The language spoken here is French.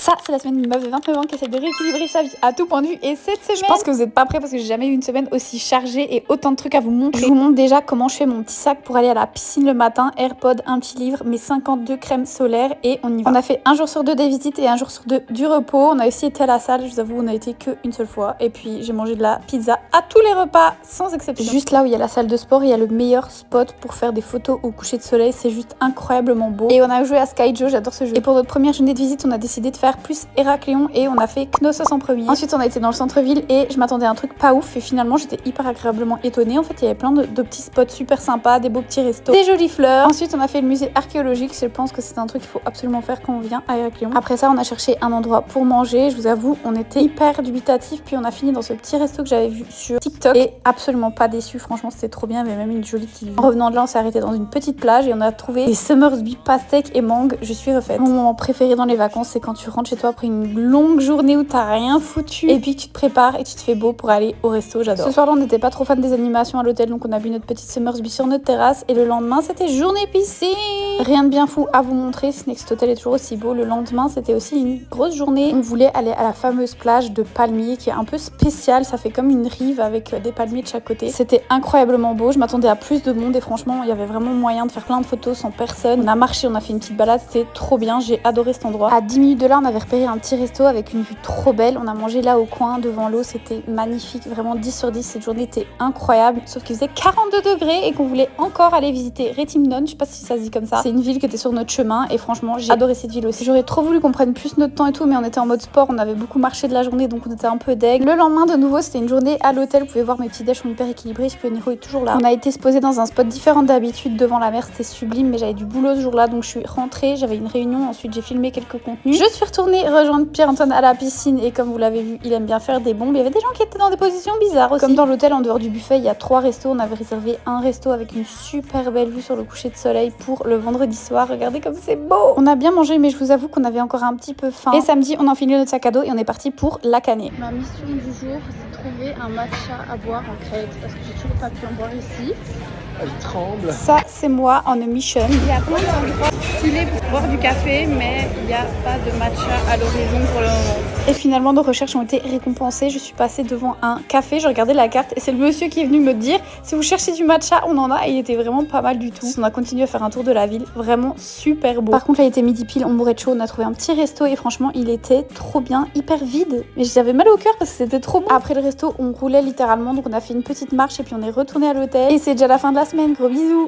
Ça, c'est la semaine d'une meuf de 29 ans qui essaie de rééquilibrer sa vie à tout point de vue. Et cette semaine, je pense que vous n'êtes pas prêts parce que j'ai jamais eu une semaine aussi chargée et autant de trucs à vous montrer. Je vous montre déjà comment je fais mon petit sac pour aller à la piscine le matin. AirPod, un petit livre, mes 52 crèmes solaires et on y va. On a fait un jour sur deux des visites et un jour sur deux du repos. On a aussi été à la salle, je vous avoue, on a été qu'une seule fois. Et puis j'ai mangé de la pizza à tous les repas, sans exception. Juste là où il y a la salle de sport, il y a le meilleur spot pour faire des photos au coucher de soleil. C'est juste incroyablement beau. Et on a joué à Sky Joe, j'adore ce jeu. Et pour notre première journée de visite, on a décidé de faire plus Héracléon et on a fait Knossos en premier. Ensuite, on a été dans le centre-ville et je m'attendais à un truc pas ouf et finalement, j'étais hyper agréablement étonnée. En fait, il y avait plein de petits spots super sympas, des beaux petits restos, des jolies fleurs. Ensuite, on a fait le musée archéologique. Je pense que c'est un truc qu'il faut absolument faire quand on vient à Héracléon. Après ça, on a cherché un endroit pour manger. Je vous avoue, on était hyper dubitatifs. Puis on a fini dans ce petit resto que j'avais vu sur TikTok et absolument pas déçu. Franchement, c'était trop bien. Il y avait même une jolie petite vue. En revenant de là, on s'est arrêté dans une petite plage et on a trouvé des Summersby pastèques et mangue. Je suis refaite. Mon moment préféré dans les vacances, c'est quand tu rentres chez toi après une longue journée où t'as rien foutu et puis tu te prépares et tu te fais beau pour aller au resto. J'adore. Ce soir-là, on n'était pas trop fan des animations à l'hôtel, donc on a bu notre petite Summersby sur notre terrasse et le lendemain, c'était journée piscine. Rien de bien fou à vous montrer, ce n'est que cet hôtel est toujours aussi beau. Le lendemain, c'était aussi une grosse journée. On voulait aller à la fameuse plage de palmiers qui est un peu spéciale. Ça fait comme une rive avec des palmiers de chaque côté. C'était incroyablement beau. Je m'attendais à plus de monde et franchement, il y avait vraiment moyen de faire plein de photos sans personne. On a marché, on a fait une petite balade, c'était trop bien. J'ai adoré cet endroit. À 10 minutes de là, on avait repéré un petit resto avec une vue trop belle. On a mangé là au coin devant l'eau, c'était magnifique. Vraiment 10 sur 10. Cette journée était incroyable. Sauf qu'il faisait 42 degrés et qu'on voulait encore aller visiter Rétimnon. Je sais pas si ça se dit comme ça. C'est une ville qui était sur notre chemin et franchement, j'ai adoré cette ville aussi. J'aurais trop voulu qu'on prenne plus notre temps et tout, mais on était en mode sport. On avait beaucoup marché de la journée donc on était un peu deg. Le lendemain, de nouveau, c'était une journée à l'hôtel. Vous pouvez voir mes petits déj sont hyper équilibrés. Niro est toujours là. On a été se poser dans un spot différent d'habitude devant la mer. C'était sublime, mais j'avais du boulot ce jour-là donc je suis rentrée. J'avais une réunion. Ensuite, j'ai filmé quelques contenus. Je suis retournée rejoindre Pierre-Antoine à la piscine et comme vous l'avez vu, il aime bien faire des bombes. Il y avait des gens qui étaient dans des positions bizarres aussi. Comme dans l'hôtel, en dehors du buffet, il y a 3 restos. On avait réservé un resto avec une super belle vue sur le coucher de soleil pour le vendredi soir. Regardez comme c'est beau. On a bien mangé, mais je vous avoue qu'on avait encore un petit peu faim. Et samedi, on a enfilé notre sac à dos et on est parti pour la Canée. Ma mission du jour, c'est de trouver un matcha à boire en Crète parce que j'ai toujours pas pu en boire ici. Elle tremble. Ça, c'est moi en mission. Il y a plein d'endroits stylés pour boire du café, mais il n'y a pas de matcha à l'horizon pour le moment. Et finalement, nos recherches ont été récompensées. Je suis passée devant un café, je regardais la carte et c'est le monsieur qui est venu me dire si vous cherchez du matcha, on en a et il était vraiment pas mal du tout. On a continué à faire un tour de la ville, vraiment super beau. Par contre, là, il était midi pile, on mourait de chaud. On a trouvé un petit resto et franchement, il était trop bien, hyper vide. Mais j'avais mal au cœur parce que c'était trop bon. Après le resto, on roulait littéralement, donc on a fait une petite marche et puis on est retourné à l'hôtel. Et c'est déjà la fin de la semaine. Gros bisous.